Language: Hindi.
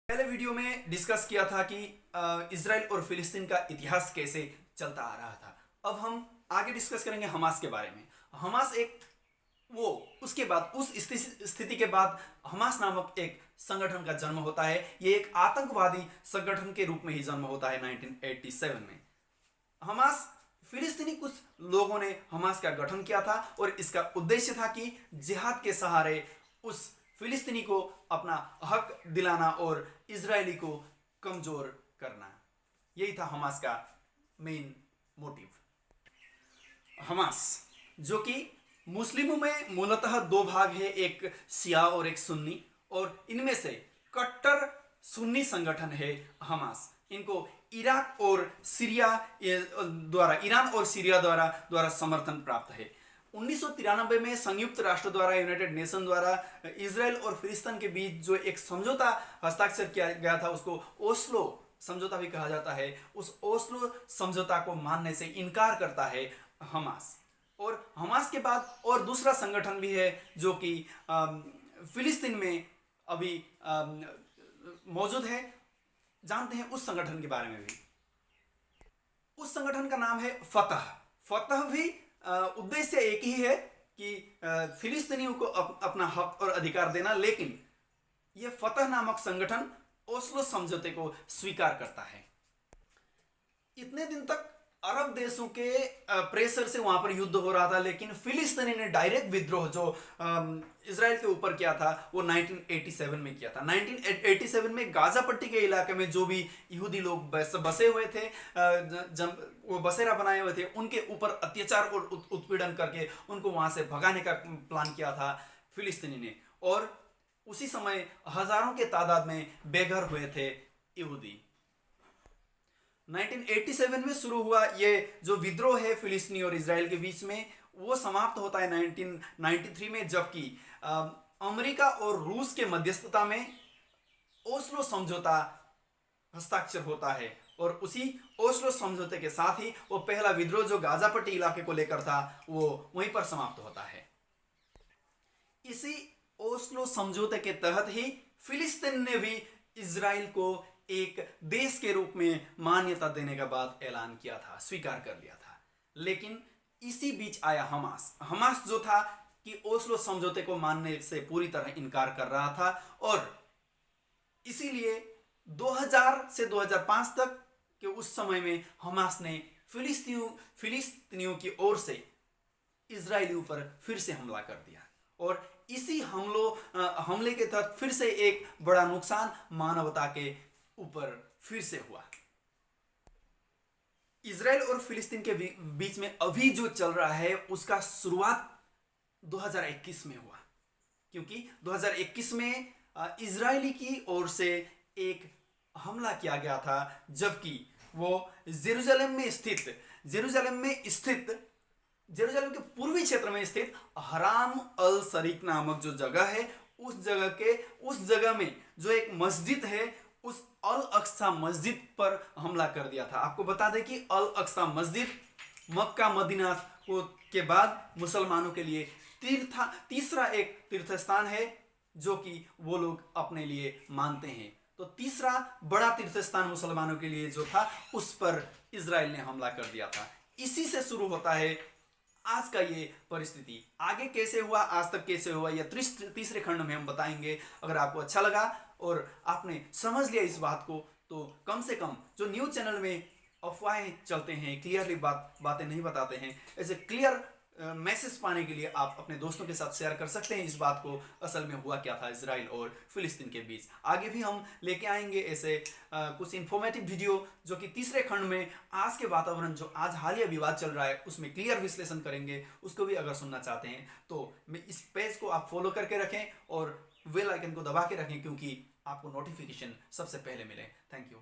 पहले वीडियो में डिस्कस किया था कि इजराइल और फिलिस्तीन का इतिहास कैसे चलता आ रहा था। अब हम आगे डिस्कस करेंगे हमास के बारे में। हमास एक वो उसके बाद उस स्थिति के बाद हमास नामक एक संगठन का जन्म होता है। ये एक आतंकवादी संगठन के रूप में ही जन्म होता है 1987 में। हमास फिलिस्तीनी कुछ लोगों ने हमास का गठन किया था और इसका उद्देश्य था कि जिहाद के सहारे उस फिलिस्तीनी को अपना हक दिलाना और इजरायली को कमजोर करना। यही था हमास का मेन मोटिव। हमास जो कि मुस्लिमों में मूलतः दो भाग है, एक शिया और एक सुन्नी, और इनमें से कट्टर सुन्नी संगठन है हमास। इनको ईरान और सीरिया द्वारा समर्थन प्राप्त है। 1993 में संयुक्त राष्ट्र द्वारा, यूनाइटेड नेशन द्वारा इजराइल और फिलिस्तीन के बीच जो एक समझौता हस्ताक्षर किया गया था उसको ओस्लो समझौता भी कहा जाता है। उस ओस्लो समझौता को मानने से इनकार करता है हमास। और हमास के बाद और दूसरा संगठन भी है जो कि फिलिस्तीन में अभी मौजूद है। जानते हैं उस संगठन के बारे में भी। उस संगठन का नाम है फतह। फतह भी उद्देश्य एक ही है कि फिलिस्तीनियों को अपना हक और अधिकार देना, लेकिन यह फतह नामक संगठन ओस्लो समझौते को स्वीकार करता है। इतने दिन तक अरब देशों के प्रेशर से वहां पर युद्ध हो रहा था, लेकिन फिलिस्तीनी ने डायरेक्ट विद्रोह जो इजराइल के ऊपर किया था वो 1987 में किया था। 1987 में गाजा पट्टी के इलाके में जो भी यहूदी लोग बसे हुए थे, वो बसेरा बनाए हुए थे, उनके ऊपर अत्याचार और उत्पीड़न करके उनको वहां से भगाने का प्लान किया था फिलिस्तीनी ने। और उसी समय हजारों के तादाद में बेघर हुए थे यहूदी। 1987 में शुरू हुआ ये जो विद्रोह है फिलिस्तीनी और इजराइल के बीच में, वो समाप्त होता है 1993 में, जबकि अमेरिका और रूस के मध्यस्थता में ओस्लो समझौता हस्ताक्षर होता है। और उसी ओस्लो समझौते के साथ ही वो पहला विद्रोह जो गाजा पट्टी इलाके को लेकर था वो वहीं पर समाप्त होता है। इसी ओस्लो समझौते के तहत ही फिलिस्तीन ने भी इजराइल को एक देश के रूप में मान्यता देने का बाद ऐलान किया था, स्वीकार कर लिया था। लेकिन इसी बीच आया हमास। हमास जो था कि ओस्लो समझौते को मानने से पूरी तरह इनकार कर रहा था, और इसीलिए 2000 से 2005 तक के उस समय में हमास ने फिलिस्तीनियों की ओर से इजरायलियों पर फिर से हमला कर दिया। और इसी हमले के तहत फिर से एक बड़ा नुकसान मानवता के ऊपर फिर से हुआ। इजराइल और फिलिस्तीन के बीच में अभी जो चल रहा है उसका शुरुआत 2021 में हुआ, क्योंकि 2021 में इजरायली की ओर से एक हमला किया गया था, जबकि वो जेरूशलेम के पूर्वी क्षेत्र में स्थित हराम अल शरीक नामक जो जगह है, उस जगह में जो एक मस्जिद है, उस अल अक्सा मस्जिद पर हमला कर दिया था। आपको बता दें कि अल अक्सा मस्जिद मक्का मदीना के बाद मुसलमानों के लिए तीसरा एक तीर्थ स्थान है जो कि वो लोग अपने लिए मानते हैं। तो तीसरा बड़ा तीर्थ स्थान मुसलमानों के लिए जो था उस पर इजराइल ने हमला कर दिया था। इसी से शुरू होता है आज का ये परिस्थिति। आगे कैसे हुआ, आज तक कैसे हुआ, यह तीसरे खंड में हम बताएंगे। अगर आपको अच्छा लगा और आपने समझ लिया इस बात को, तो कम से कम जो न्यूज चैनल में अफवाहें चलते हैं, क्लियरली बातें नहीं बताते हैं, ऐसे क्लियर मैसेज पाने के लिए आप अपने दोस्तों के साथ शेयर कर सकते हैं इस बात को, असल में हुआ क्या था इजराइल और फिलिस्तीन के बीच। आगे भी हम लेके आएंगे ऐसे कुछ इंफॉर्मेटिव वीडियो जो कि तीसरे खंड में आज के वातावरण, जो आज हालिया विवाद चल रहा है, उसमें क्लियर विश्लेषण करेंगे। उसको भी अगर सुनना चाहते हैं तो इस पेज को आप फॉलो करके रखें और बेल आइकन को दबा के रखें, क्योंकि आपको नोटिफिकेशन सबसे पहले मिले। Thank you.